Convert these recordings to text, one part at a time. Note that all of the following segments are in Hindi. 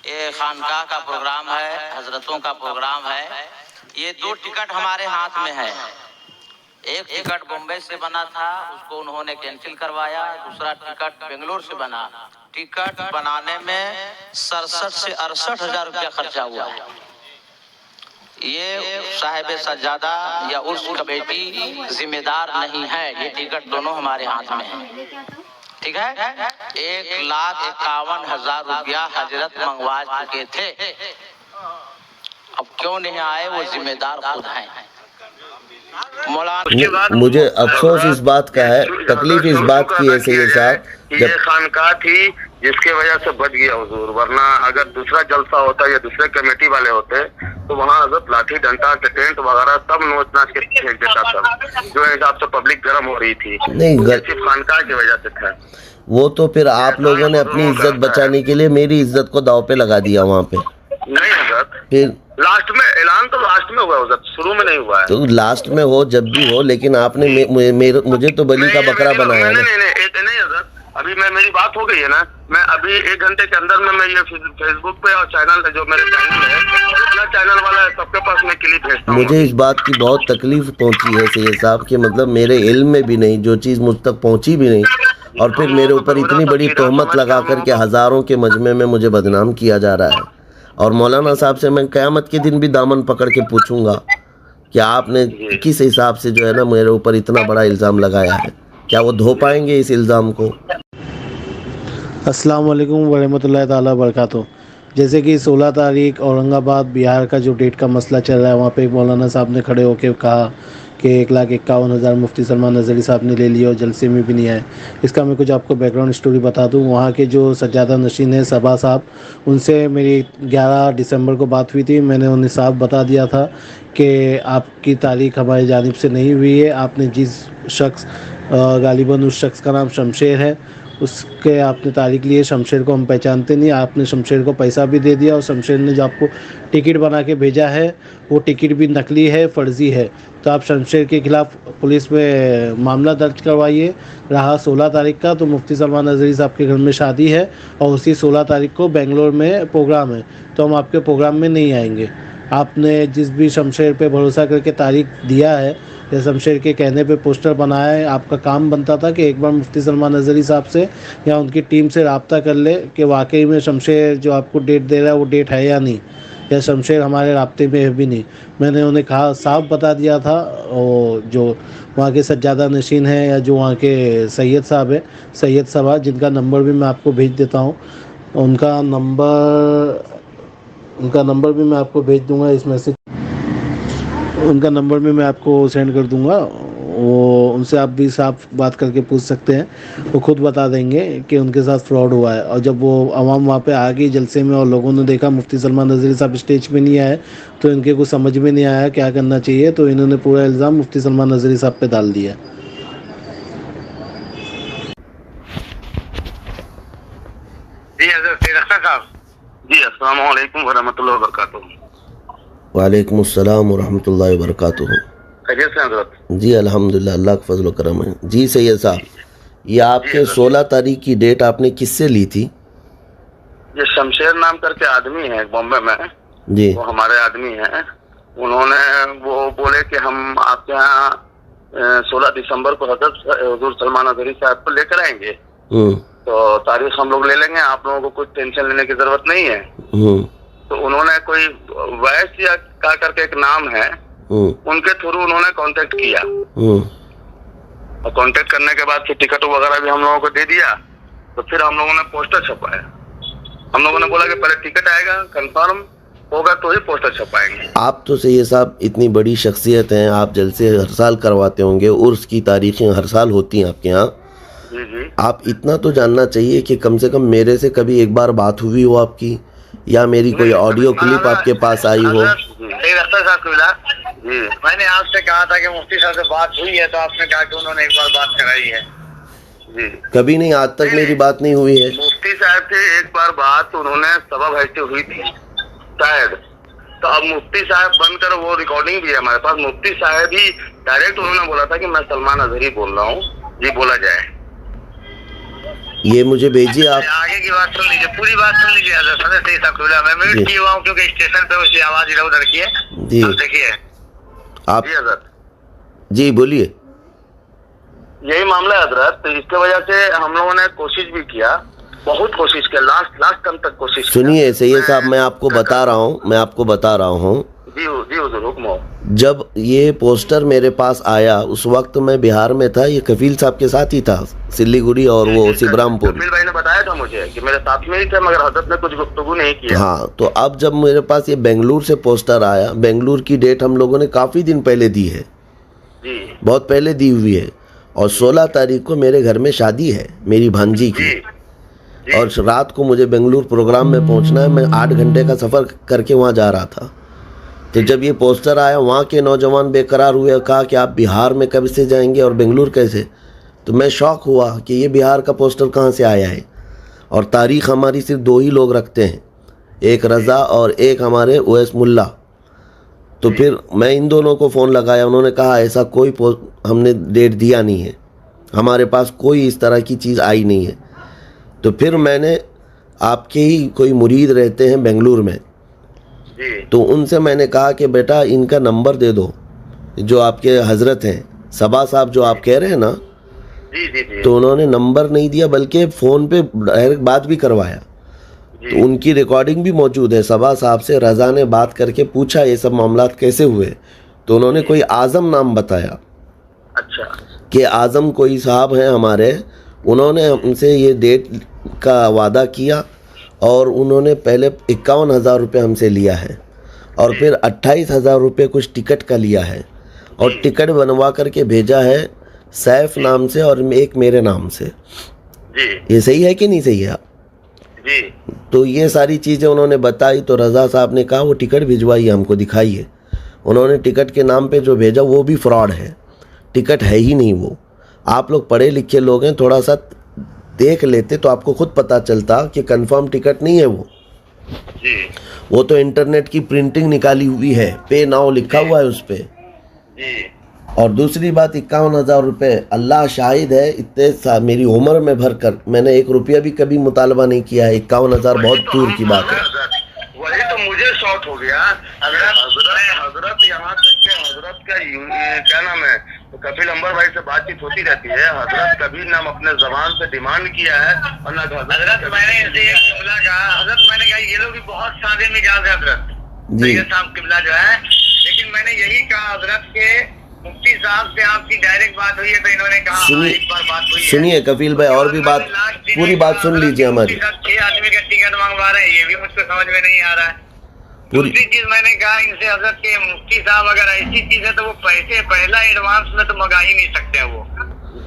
ये खानकाह का प्रोग्राम है, हजरतों का प्रोग्राम है। ये 2 टिकट हमारे हाथ में है। एक टिकट बॉम्बे से बना था, उसको उन्होंने कैंसिल करवाया। दूसरा टिकट बेंगलोर से बना। टिकट बनाने में 67 से 68 हजार रुपया खर्चा हुआ है। ये साहिब सज्जादा या उर्स कमेटी जिम्मेदार नहीं है। ये टिकट दोनों हमारे हाथ में है, ठीक है। 1,51,000 रुपया हजरत मंगवा चुके थे। अब क्यों नहीं आए, वो जिम्मेदार खुद हैं। मुझे अफसोस इस बात का है, तकलीफ इस बात की है सैयद साहब, ये खानकाह थी जिसके वजह से बच गया हुजूर, वरना अगर दूसरा जलसा होता या दूसरे कमेटी वाले होते तो वहाँ हजरत लाठी डंडा टेंट वगैरह सब नोच नाच के फेंक देता था। जो हिसाब से पब्लिक गर्म हो रही थी, नहीं सिर्फ खानकाह की वजह से था। वो तो फिर आप लोगों ने अपनी इज्जत बचाने के लिए मेरी इज्जत को दांव पे लगा दिया वहाँ पे। नहीं हजरत, फिर लास्ट में ऐलान तो लास्ट में हुआ हजरत, शुरू में नहीं हुआ है। तो लास्ट में हो जब भी हो, लेकिन आपने मुझे तो बलि का बकरा बनाया ना। नहीं हजरत, अभी मेरी बात हो गई है ना। मैं अभी 1 घंटे के अंदर में मैं ये फेसबुक पे और चैनल जो मेरे चैनल है, अपना चैनल वाला है, सबके पास मैं क्लिप भेजता हूँ। मुझे इस बात की बहुत तकलीफ पहुंची है सैयद साहब कि मतलब मेरे इल्म में भी नहीं, जो चीज़ मुझ तक पहुंची भी नहीं, और फिर मेरे ऊपर इतनी बड़ी तोहमत लगा करके हज़ारों के मजमे में मुझे बदनाम किया जा रहा है। और मौलाना साहब से मैं क़यामत के दिन भी दामन पकड़ के पूछूंगा कि आपने किस हिसाब से जो है ना मेरे ऊपर इतना बड़ा इल्ज़ाम लगाया है। क्या वो धो पाएंगे इस इल्ज़ाम को? अस्सलाम वालेकुम वरहमतुल्लाहि ताला बरकातुहू। जैसे कि 16 तारीख औरंगाबाद बिहार का जो डेट का मसला चल रहा है, वहाँ पे मौलाना साहब ने खड़े होकर कहा कि 1,51,000 मुफ्ती सलमान नज़री साहब ने ले लिया और जलसे में भी नहीं आए। इसका मैं कुछ आपको बैकग्राउंड स्टोरी बता दूं। वहाँ के जो सज्जादा नशीन है सबा साहब, उनसे मेरी 11 दिसंबर को बात हुई थी। मैंने उन्हें साफ बता दिया था कि आपकी तारीख हमारी जानिब से नहीं हुई है। आपने जिस शख्स, गालिबन उस शख्स का नाम शमशेर है, उसके आपने तारीख ली है। शमशेर को हम पहचानते नहीं। आपने शमशेर को पैसा भी दे दिया और शमशेर ने जो आपको टिकट बना के भेजा है वो टिकट भी नकली है, फ़र्ज़ी है। तो आप शमशेर के ख़िलाफ़ पुलिस में मामला दर्ज करवाइए। रहा 16 तारीख का, तो मुफ्ती सलमान नज़री साहब के घर में शादी है और उसी 16 तारीख को बेंगलोर में प्रोग्राम है, तो हम आपके प्रोग्राम में नहीं आएंगे। आपने जिस भी शमशेर पे भरोसा करके तारीख दिया है या शमशेर के कहने पे पोस्टर बनाया है, आपका काम बनता था कि एक बार मुफ्ती सलमान नज़री साहब से या उनकी टीम से रब्ता कर ले कि वाकई में शमशेर जो आपको डेट दे रहा है वो डेट है या नहीं, या शमशेर हमारे राब्ते में है भी नहीं। मैंने उन्हें कहा, साफ बता दिया था। और जो वहाँ के सज्जादा नशीन हैं या जो वहाँ के सैयद साहब है, सैयद साहब, जिनका नंबर भी मैं आपको भेज देता हूँ, उनका नंबर भी मैं आपको भेज दूँगा इस मैसेज, उनका नंबर भी मैं आपको सेंड कर दूंगा। वो उनसे आप भी साफ बात करके पूछ सकते हैं, वो खुद बता देंगे कि उनके साथ फ्रॉड हुआ है। और जब वो आवाम वहाँ पे आ गई जलसे में और लोगों ने देखा मुफ्ती सलमान नज़री साहब स्टेज पे नहीं आए, तो इनके कुछ समझ में नहीं आया क्या करना चाहिए, तो इन्होंने पूरा इल्ज़ाम मुफ्ती सलमान नज़री साहब पे डाल दिया। जी अस्सलाम वालेकुम वरहमतुल्लाहि वबरकातुहू। वालेकुम अस्सलाम वरहमतुल्लाहि वबरकातुहू। खैरियत से हज़रत? जी अल्हम्दुलिल्लाह, अल्लाह का फजल करम है। जी सैयद साहब, ये आपके 16 तारीख की डेट आपने किससे ली थी? ये शमशेर नाम करके आदमी है बॉम्बे में जी, वो हमारे आदमी हैं। उन्होंने वो बोले कि हम आपके यहाँ 16 दिसंबर को हुजूर सलमान नज़री साहब को लेकर आएंगे, तो तारीख हम लोग ले लेंगे, आप लोगों को कुछ टेंशन लेने की जरूरत नहीं है। तो उन्होंने कोई वैस या का करके एक नाम है, उनके थ्रू उन्होंने कांटेक्ट किया और कांटेक्ट करने के बाद फिर टिकट वगैरह भी हम लोगों को दे दिया। तो फिर हम लोगों ने पोस्टर छपाया। हम लोगों ने बोला कि पहले टिकट आएगा, कंफर्म होगा तो ही पोस्टर छपाएंगे। आप तो सैयद साहब इतनी बड़ी शख्सियत हैं, आप जलसे हर साल करवाते होंगे, उर्स की तारीखें हर साल होती हैं आपके यहाँ। जी। आप इतना तो जानना चाहिए कि कम से कम मेरे से कभी एक बार बात हुई हो आपकी, या मेरी कोई ऑडियो क्लिप आपके पास आई हो। मैंने आपसे कहा था कि मुफ्ती साहब से बात हुई है, तो आपने कहा कि उन्होंने एक बार बात कराई है। जी, कभी नहीं, आज तक मेरी बात नहीं हुई है। मुफ्ती साहब से एक बार बात उन्होंने सभा भजते हुई थी शायद, तो अब मुफ्ती साहब बनकर वो रिकॉर्डिंग भी है हमारे पास। मुफ्ती साहब ही डायरेक्ट उन्होंने बोला था कि मैं सलमान नज़री बोल रहा हूँ, जी बोला जाए। ये मुझे भेजिए आप। आगे की बात सुन लीजिए, पूरी बात सुन लीजिए हजरत, सही साहब खुला मैं म्यूट किया हुआ हूँ क्योंकि स्टेशन पे उसकी आवाज इधर उधर की है। जी देखिए आप, जी हजरत, जी बोलिए। यही मामला है हजरत, तो इसके वजह से हम लोगों ने कोशिश भी किया, बहुत कोशिश किया, लास्ट टर्म तक कोशिश किया। सुनिए सैयद साहब, मैं आपको बता रहा हूँ जी हुजूर, हुक्म हो। जब ये पोस्टर मेरे पास आया उस वक्त मैं बिहार में था, ये कफील साहब के साथ ही था, सिल्लीगुड़ी और वो शिवरामपुर। कफील भाई ने बताया था मुझे कि मेरे साथ में ही थे, मगर हजरत ने कुछ गुफ्तगू नहीं किया। हाँ, तो अब जब मेरे पास ये बेंगलुरु से पोस्टर आया, बेंगलुरु की डेट हम लोगों ने काफ़ी दिन पहले दी है, जी बहुत पहले दी हुई है, और 16 तारीख को मेरे घर में शादी है मेरी भांजी की, और रात को मुझे बेंगलुरु प्रोग्राम में पहुंचना है। मैं 8 घंटे का सफ़र करके वहाँ जा रहा था। तो जब ये पोस्टर आया, वहाँ के नौजवान बेकरार हुए, कहा कि आप बिहार में कब से जाएंगे और बेंगलुरु कैसे। तो मैं शौक हुआ कि ये बिहार का पोस्टर कहाँ से आया है, और तारीख़ हमारी सिर्फ 2 ही लोग रखते हैं, एक रज़ा और एक हमारे ओएस मुल्ला। तो फिर मैं इन दोनों को फ़ोन लगाया, उन्होंने कहा ऐसा कोई हमने डेट दिया नहीं है, हमारे पास कोई इस तरह की चीज़ आई नहीं है। तो फिर मैंने, आपके ही कोई मुरीद रहते हैं बेंगलुरु में, तो उनसे मैंने कहा कि बेटा इनका नंबर दे दो, जो आपके हजरत हैं सबा साहब जो आप कह रहे हैं ना। जी। तो उन्होंने नंबर नहीं दिया, बल्कि फ़ोन पे डायरेक्ट बात भी करवाया। तो उनकी रिकॉर्डिंग भी मौजूद है। सबा साहब से रज़ा ने बात करके पूछा ये सब मामला कैसे हुए, तो उन्होंने कोई आज़म नाम बताया। अच्छा। कि आज़म कोई साहब हैं हमारे, उन्होंने हमसे ये डेट का वादा किया, और उन्होंने पहले 51,000 रुपये हमसे लिया है, और फिर 28,000 रुपये कुछ टिकट का लिया है, और टिकट बनवा करके भेजा है सैफ नाम से और एक मेरे नाम से। ये सही है कि नहीं सही है? जी। तो ये सारी चीज़ें उन्होंने बताई। तो रज़ा साहब ने कहा वो टिकट भिजवाइए, हमको दिखाइए। उन्होंने टिकट के नाम पे जो भेजा वो भी फ्रॉड है, टिकट है ही नहीं वो। आप लोग पढ़े लिखे लोग हैं, थोड़ा सा देख लेते तो आपको खुद पता चलता कि कंफर्म टिकट नहीं है वो। जी। वो तो इंटरनेट की प्रिंटिंग निकाली हुई है, पे नाउ लिखा हुआ है उस पे। जी। और दूसरी बात, 51,000 रुपये, अल्लाह शाहिद है, इतने मेरी उम्र में भर कर मैंने 1 रुपया भी कभी मुतालबा नहीं किया है। 51,000 बहुत दूर की बात है। वही तो मुझे शॉक हो गया हजरत, यहाँ तक के हजरत का क्या नाम है, कपिल अंबर भाई से बातचीत होती रहती है, हजरत कभी ना अपने जबान से डिमांड किया है, और ना हजरत मैंने इनसे एक किबला कहा, हजरत मैंने कहा ये लोग भी बहुत सादे मिजाज है हजरत जी साहब किबला जो है, लेकिन मैंने यही कहा हजरत के मुफ्ती साहब से आपकी डायरेक्ट बात हुई है, तो इन्होंने कहा एक बार बात हुई है। सुनिए कपिल भाई, और भी बात, पूरी बात सुन लीजिए हमारी। 6 आदमी का टिकट मंगवा रहे हैं, ये भी मुझको समझ में नहीं आ रहा है। दूसरी चीज मैंने कहा इनसे, हजरत के मुफ्ती साहब अगर ऐसी चीज है तो वो पैसे पहला एडवांस में तो मंगा ही नहीं सकते हैं वो।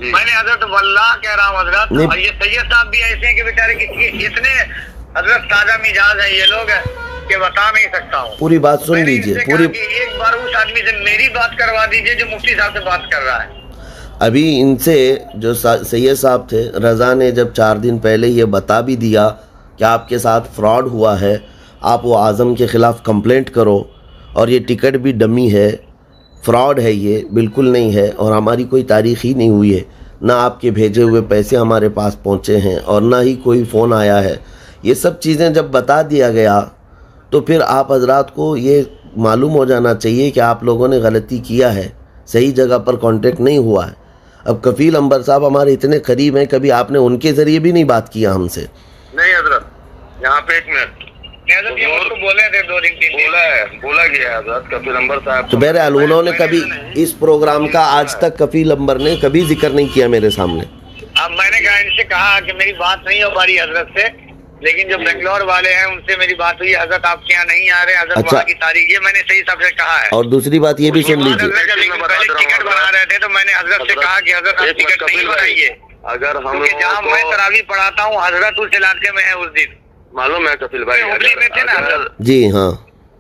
मैंने हजरत वल्लाह कह रहा हूँ हजरत, और ये सैयद साहब भी ऐसे हैं कि बेचारे इतने हजरत ताजा मिजाज है ये लोग कि बता नहीं सकता हूँ। पूरी बात सुन लीजिए, पूरी एक बार उस आदमी से मेरी बात करवा दीजिए जो मुफ्ती साहब से बात कर रहा है। अभी इनसे जो सैयद साहब थे, रज़ा ने जब 4 दिन पहले ये बता भी दिया कि आपके साथ फ्रॉड हुआ है, आप वो आज़म के ख़िलाफ़ कंप्लेंट करो, और ये टिकट भी डमी है, फ्रॉड है, ये बिल्कुल नहीं है, और हमारी कोई तारीख़ ही नहीं हुई है, ना आपके भेजे हुए पैसे हमारे पास पहुँचे हैं, और ना ही कोई फ़ोन आया है। ये सब चीज़ें जब बता दिया गया तो फिर आप हजरात को ये मालूम हो जाना चाहिए कि आप लोगों ने गलती किया है, सही जगह पर कांटेक्ट नहीं हुआ है। अब कफील अंबर साहब हमारे इतने करीब हैं, कभी आपने उनके ज़रिए भी नहीं बात किया हमसे? नहीं हजरत, यहाँ पे 1 मिनट तो बोले थे 2 दिन 3 दिन बोला गया हजरत कफील अंबर साहब। तो बहरहाल उन्होंने कभी इस प्रोग्राम का आज तक कफील अंबर ने कभी जिक्र नहीं किया मेरे सामने। अब मैंने कहा इनसे कहा कि मेरी बात नहीं हो पा रही हजरत से, लेकिन जो बेंगलोर वाले हैं उनसे मेरी बात हुई, हजरत आपके यहाँ नहीं आ रहे हजरत, अच्छा। वहाँ की तारीख ये मैंने सही सबसे कहा है। और दूसरी बात ये भी सुन लीजिए, पहले टिकट बना रहे थे तो मैंने हजरत से कहा कि हजरत आप टिकट नहीं बनाइए, अगर हम जहाँ मैं तरावी पढ़ाता हूँ हजरत उस इलाके में है, उस दिन मालूम है कपिल भाई हुबली में थे ना। जी हाँ।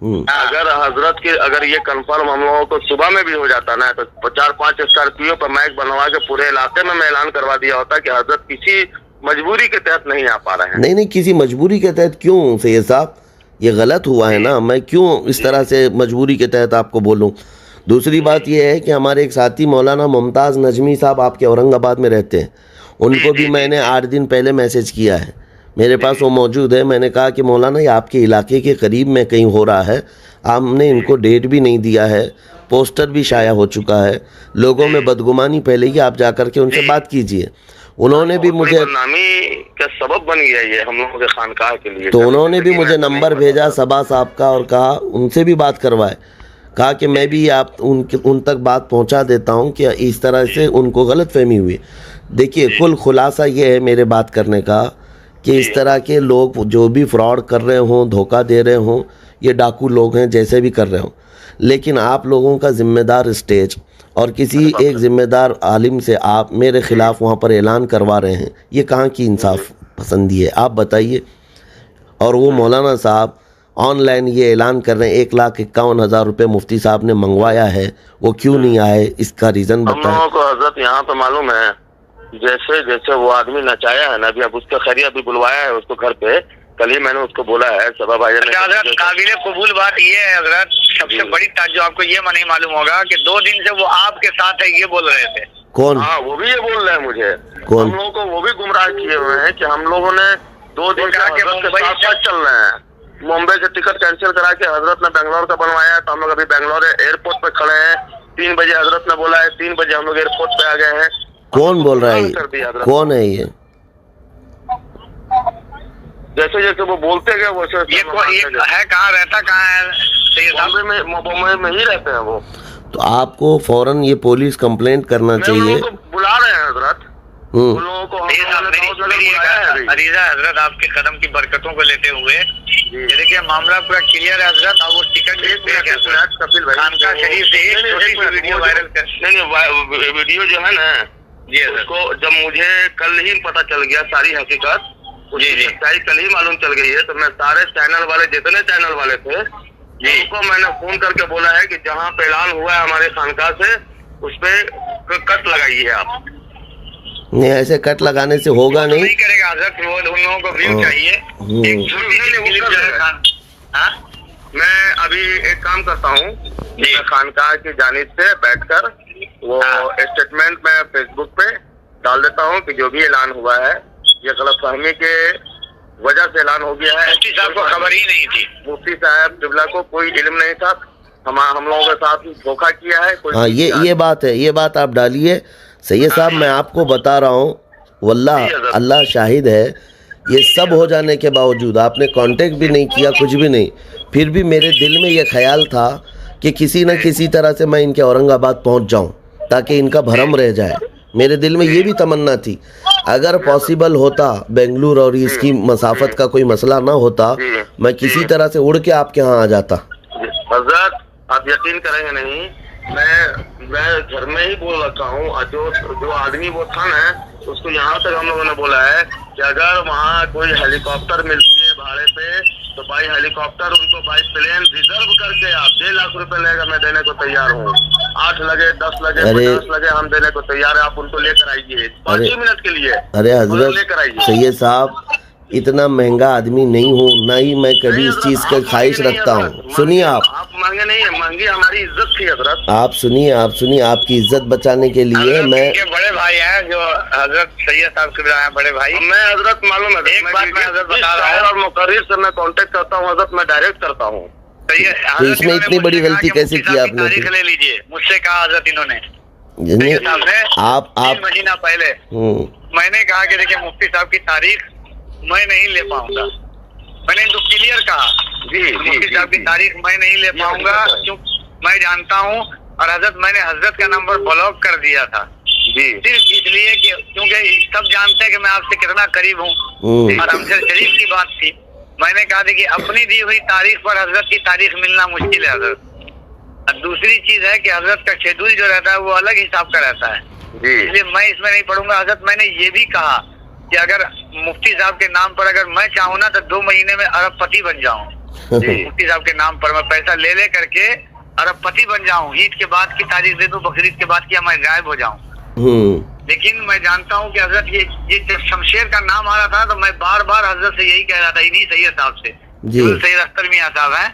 अगर हजरत के अगर ये कंफर्म हम लोगों को सुबह में भी हो जाता ना, तो 4-5 स्कॉर्पियो पर माइक बनवा के पूरे इलाके में मैं ऐलान करवा दिया होता कि हजरत किसी मजबूरी के तहत नहीं आ पा रहे हैं। नहीं, किसी मजबूरी के तहत क्यों सैयद साहब, ये गलत हुआ है ना, मैं क्यों इस तरह से मजबूरी के तहत आपको बोलूं। दूसरी बात ये है कि हमारे एक साथी मौलाना मुमताज़ नजमी साहब आपके औरंगाबाद में रहते हैं, उनको भी मैंने 8 दिन पहले मैसेज किया है, मेरे पास वो मौजूद है। मैंने कहा कि मौलाना ये आपके इलाके के करीब में कहीं हो रहा है, आपने इनको डेट भी नहीं दिया है, पोस्टर भी शाया हो चुका है, लोगों में बदगुमानी फैलेगी, आप जाकर के उनसे बात कीजिए। उन्होंने भी मुझे बदनामी का सबब बन गया ये हम लोगों के खानकाह के लिए। तो उन्होंने भी मुझे नंबर भेजा सबा साहब का और कहा उनसे भी बात करवाए। कहा कि मैं भी आप उन तक बात पहुंचा देता हूं कि इस तरह से उनको गलतफहमी हुई। देखिए कुल खुलासा ये है मेरे बात करने का कि इस तरह के लोग जो भी फ्रॉड कर रहे हों, धोखा दे रहे हों, ये डाकू लोग हैं जैसे भी कर रहे हों, लेकिन आप लोगों का ज़िम्मेदार स्टेज और किसी एक ज़िम्मेदार आलिम से आप मेरे ख़िलाफ़ वहाँ पर ऐलान करवा रहे हैं, ये कहाँ की इंसाफ पसंदी है आप बताइए। और वो मौलाना साहब ऑनलाइन ये ऐलान कर रहे हैं 1,51,000 रुपये मुफ्ती साहब ने मंगवाया है, वो क्यों नहीं आए, इसका रीज़न हम बताएं। लोगों को हजरत यहाँ पे मालूम है, जैसे जैसे वो आदमी नचाया है ना, अभी अब उसका खैरिया अभी बुलवाया है उसको घर पे, कल ही मैंने उसको बोला है सबा भाई ने। हजरत काबिल कबूल बात ये है हजरत, सबसे बड़ी ताज्जुब आपको ये नहीं मालूम होगा कि 2 दिन से वो आपके साथ है ये बोल रहे थे। कौन? हाँ वो भी ये बोल रहे हैं मुझे। कौन? हम लोगों को वो भी गुमराह किए हुए हैं कि हम लोगों ने 2 दिन से हजरत के साथ साथ चल रहे हैं। मुंबई से टिकट कैंसिल करा के हजरत ने बेंगलोर का बनवाया है, तो हम लोग अभी बेंगलोर एयरपोर्ट पे खड़े हैं। 3 बजे हजरत ने बोला है, 3 बजे हम लोग एयरपोर्ट पे आ गए हैं। कौन बोल रहा है? कौन है ये? जैसे जैसे वो बोलते गए वैसे ये है, कहाँ रहता कहाँ है? बॉम्बे में ही रहते हैं वो। तो आपको फौरन ये पुलिस कंप्लेंट करना चाहिए। बुला रहे हैं हजरत उन लोगों को। अरीजा हजरत आपके कदम की बरकतों को लेते हुए ये देखिए मामला पूरा क्लियर है हजरत। अब वो टिकट कपिल भाई खानका शरीफ से एक छोटी सी वीडियो वायरल कर। नहीं वीडियो जो है ना जी, उसको जब मुझे कल ही पता चल गया सारी हकीकत, उसकी सच्चाई कल ही मालूम चल गई है, तो मैं सारे चैनल वाले जितने चैनल वाले थे उनको मैंने फोन करके बोला है कि जहाँ पे ऐलान हुआ है हमारे खानका से उस पे कट लगाइए आप। नहीं ऐसे कट लगाने से होगा नहीं करेगा हजरत, वो उन लोगों को व्यू चाहिए। मैं अभी एक काम करता हूँ, मैं खानका की जानिब से बैठकर वो स्टेटमेंट में फेसबुक पे डाल देता हूँ कि जो भी ऐलान हुआ है ये गलतफहमी के वजह से ऐलान हो गया है। मुफ्ती साहब को खबर ही नहीं थी, मुफ्ती साहब टिबला को कोई इल्म नहीं था, हम लोगों के साथ धोखा किया है। हाँ ये बात है, ये बात आप डालिए। सैयद साहब मैं आपको बता रहा हूँ, वल्लाह अल्लाह शाहिद है, ये सब हो जाने के बावजूद आपने कांटेक्ट भी नहीं किया, कुछ भी नहीं, फिर भी मेरे दिल में ये ख्याल था कि किसी न किसी तरह से मैं इनके औरंगाबाद पहुँच जाऊँ ताकि इनका भरम रह जाए। मेरे दिल में ये भी तमन्ना थी, अगर पॉसिबल होता बेंगलुरु और इसकी मसाफत का कोई मसला ना होता, मैं किसी तरह से उड़ के आपके यहाँ आ जाता। हज़रत आप यकीन करेंगे नहीं, मैं घर में ही बोल रखा हूँ। जो आदमी वो था ना, उसको यहाँ तक हम लोगों ने बोला है कि अगर वहाँ कोई हेलीकॉप्टर मिलती है भाड़े पे तो बाई हेलीकॉप्टर उनको बाई प्लेन रिजर्व करके आप 1.5 लाख रुपए लेगा, मैं देने को तैयार हूँ। 8 लगे 10 लगे 50 लगे हम देने को तैयार है, आप उनको लेकर आइए 5 मिनट के लिए। अरे हजरत सैयद साहब इतना महंगा आदमी नहीं हूँ, ना ही मैं कभी इस चीज का ख्वाहिश रखता हूँ। सुनिए आप महंगे नहीं है, महंगी हमारी इज्जत थी हजरत। आप सुनिए आपकी इज्जत बचाने के लिए मैं बड़े भाई हैं जो हजरत सैयद साहब के हैं, बड़े भाई। मैं हजरत मालूम है, एक बात मैं हजरत बता रहा हूँ और मुकर्रिर से मैं कांटेक्ट करता हूँ हजरत, मैं डायरेक्ट करता हूँ। तो इसमें इतनी बड़ी गलती कैसे की आपने? तारीख ले लीजिए, मुझसे कहा हजरत इन्होंने आप 3 महीना पहले मैंने कहा कि देखिए मुफ्ती साहब की तारीख मैं नहीं ले पाऊंगा, मैंने इनको क्लियर कहा मुफ्ती साहब की तारीख मैं नहीं ले पाऊंगा, क्योंकि मैं जानता हूँ। और हजरत मैंने हजरत का नंबर ब्लॉक कर दिया था सिर्फ इसलिए कि क्योंकि सब जानते हैं कि मैं आपसे कितना करीब हूँ और हमसे शरीफ की बात थी। मैंने कहा था कि अपनी दी हुई तारीख पर हजरत की तारीख मिलना मुश्किल है हजरत। और दूसरी चीज है कि हजरत का शेड्यूल जो रहता है वो अलग हिसाब का रहता है, इसलिए मैं इसमें नहीं पढ़ूंगा। हजरत मैंने ये भी कहा कि अगर मुफ्ती साहब के नाम पर अगर मैं चाहूँ ना तो 2 महीने में अरबपति बन जाऊँ। मुफ्ती साहब के नाम पर मैं पैसा ले करके अरबपति बन जाऊँ, ईद के बाद की तारीख दे दूं, बकरीद के बाद की मैं गायब हो जाऊँ। लेकिन मैं जानता हूँ कि हजरत ये जब शमशेर का नाम आ रहा था तो मैं बार बार हजरत से यही कह रहा था, इन्हीं सैयद साहब से, सैयद अख्तर मियां साहब हैं,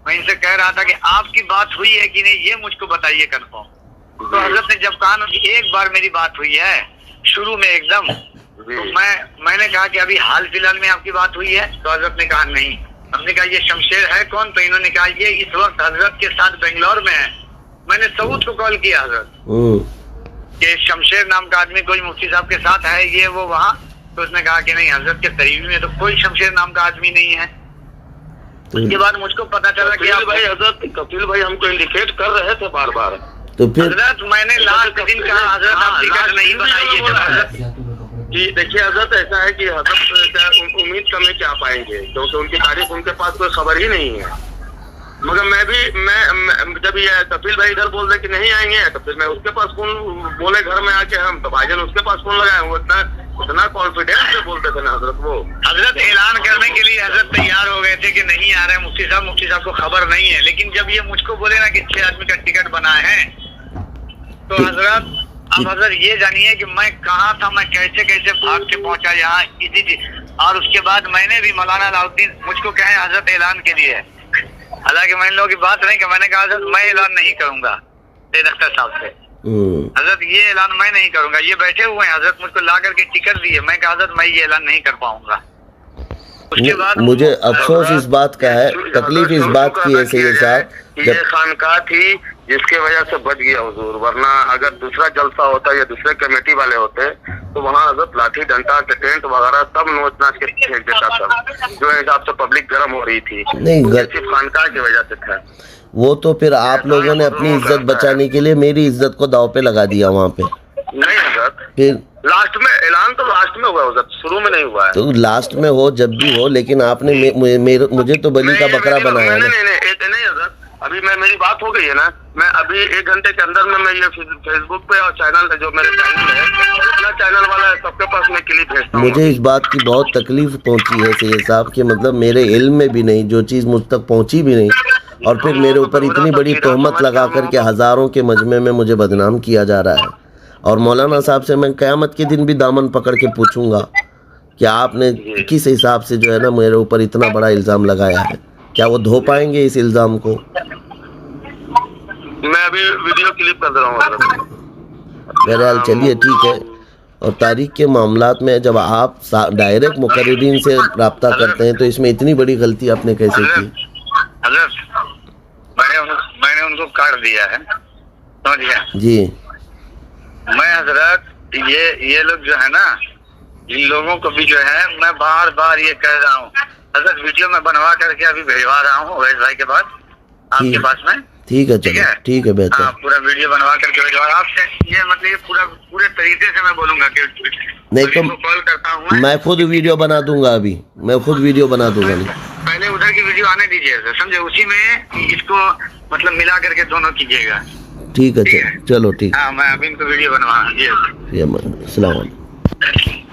मैं इनसे कह रहा था कि आपकी बात हुई है कि नहीं ये मुझको बताइए कंफर्म। तो हजरत ने जब कहा ना कि एक बार मेरी बात हुई है शुरू में एकदम तो मैंने कहा कि अभी हाल फिलहाल में आपकी बात हुई है? तो हजरत ने कहा नहीं। हमने कहा ये शमशेर है कौन? तो इन्होंने कहा ये इस वक्त हजरत के साथ बेंगलोर में है। मैंने सऊद को कॉल किया हजरत कि शमशेर नाम का आदमी कोई मुफ्ती साहब के साथ है ये वो वहाँ। तो उसने कहा कि नहीं, हजरत के करीबी में तो कोई शमशेर नाम का आदमी नहीं है। उसके बाद मुझको पता चला कि कपिल भाई हमको इंडिकेट कर रहे थे बार बार। तो फिर हजरत मैंने लास्ट दिन कहा हजरत आप टिकट नहीं बनाइए। कि देखिए हजरत, ऐसा है कि हजरत उम्मीद करने क्या पाएंगे, क्योंकि उनकी तारीख उनके पास कोई खबर ही नहीं है। मगर मैं जब ये कपिल भाई इधर बोल रहे कि नहीं आएंगे, तो फिर मैं उसके पास फोन बोले घर में आके, हम तो भाईजान उसके पास फोन लगाए। वो इतना कॉन्फिडेंस से बोलते थे ना हजरत। वो हजरत ऐलान करने के लिए हजरत तैयार हो गए थे कि नहीं आ रहे हैं मुफ्ती साहब को खबर नहीं है। लेकिन जब ये मुझको बोले ना कि 6 आदमी का टिकट बना है, तो हजरत अब हजरत ये जानिए कि मैं कहाँ था, मैं कैसे कैसे भाग के पहुंचा यहाँ इसी। और उसके बाद मैंने भी मौलाना अलाउद्दीन मुझको कहे हजरत ऐलान के लिए, हालांकि मैंने लोगों की बात नहीं की। मैंने कहा हजरत मैं ऐलान नहीं करूंगा अख्तर साहब से, हजरत ये ऐलान मैं नहीं करूंगा। ये बैठे हुए हैं, हजरत मुझको ला करके टिकट दिए। मैं कहा हजरत मैं ये ऐलान नहीं कर पाऊंगा। उसके बाद मुझे अफसोस इस बात का है, तकलीफ इस बात की है सैयद साहब, ये खानकाह थी जिसके वजह से बच गया हुजूर। वरना अगर दूसरा जलसा होता या दूसरे कमेटी वाले होते तो वहाँ हजरत लाठी डंडा के टेंट वगैरह सब नोच नाच के फेंक देता था, जो हिसाब से पब्लिक गर्म हो रही थी। नहीं, सिर्फ खानकाह की वजह से था वो। तो फिर आप लोगों ने अपनी इज्जत बचाने के लिए मेरी इज्जत को दाव पे लगा दिया वहाँ पे। नहीं हजरत, फिर लास्ट में ऐलान तो लास्ट में हुआ हजरत, शुरू में नहीं हुआ है। तो लास्ट में हो जब भी हो, लेकिन आपने मुझे तो बलि का बकरा बनाया है। नहीं हजरत, अभी मेरी बात हो गई है ना। मैं अभी 1 घंटे के अंदर में मैं ये फेसबुक पे और चैनल जो मेरे चैनल है, जितना चैनल वाला है सबके पास मैं क्लिप भेजता हूँ। मुझे इस बात की बहुत तकलीफ पहुंची है सैयद साहब कि मतलब मेरे इल्म में भी नहीं, जो चीज़ मुझ तक पहुंची भी नहीं, और फिर मेरे ऊपर इतनी बड़ी तोहमत लगा करके हज़ारों के मजमे में मुझे बदनाम किया जा रहा है। और मौलाना साहब से मैं क़यामत के दिन भी दामन पकड़ के पूछूंगा कि आपने किस हिसाब से जो है ना मेरे ऊपर इतना बड़ा इल्ज़ाम लगाया है। क्या वो धो पाएंगे इस इल्ज़ाम को? मैं अभी वीडियो क्लिप कर रहा हूँ। बहरहाल चलिए ठीक है। और तारीख के मामलात में जब आप डायरेक्ट मुकर्रिरीन से रब्ता करते हैं तो इसमें इतनी बड़ी गलती आपने कैसे की? मैंने उनको काट दिया है, समझ गया जी। मैं हजरत ये लोग जो है ना, इन लोगों को भी जो है मैं बार बार ये कह रहा हूँ हजरत, वीडियो में बनवा करके अभी भेजवा रहा हूँ अवैध भाई के पास, आपके पास में। ठीक है, चलो ठीक है, बेहतर। हाँ, पूरा वीडियो बनवा करके भेजवा आपसे। ये मतलब ये पूरे तरीके से मैं बोलूंगा कि नहीं तो कॉल करता हूँ मैं खुद वीडियो बना दूंगा। अभी मैं खुद वीडियो बना दूंगा। पहले उधर की वीडियो आने दीजिए, समझे, उसी में इसको मतलब मिला करके दोनों कीजिएगा। ठीक है, चलो ठीक। हाँ, मैं अभी इनको वीडियो बनवा। अस्सलाम वालेकुम।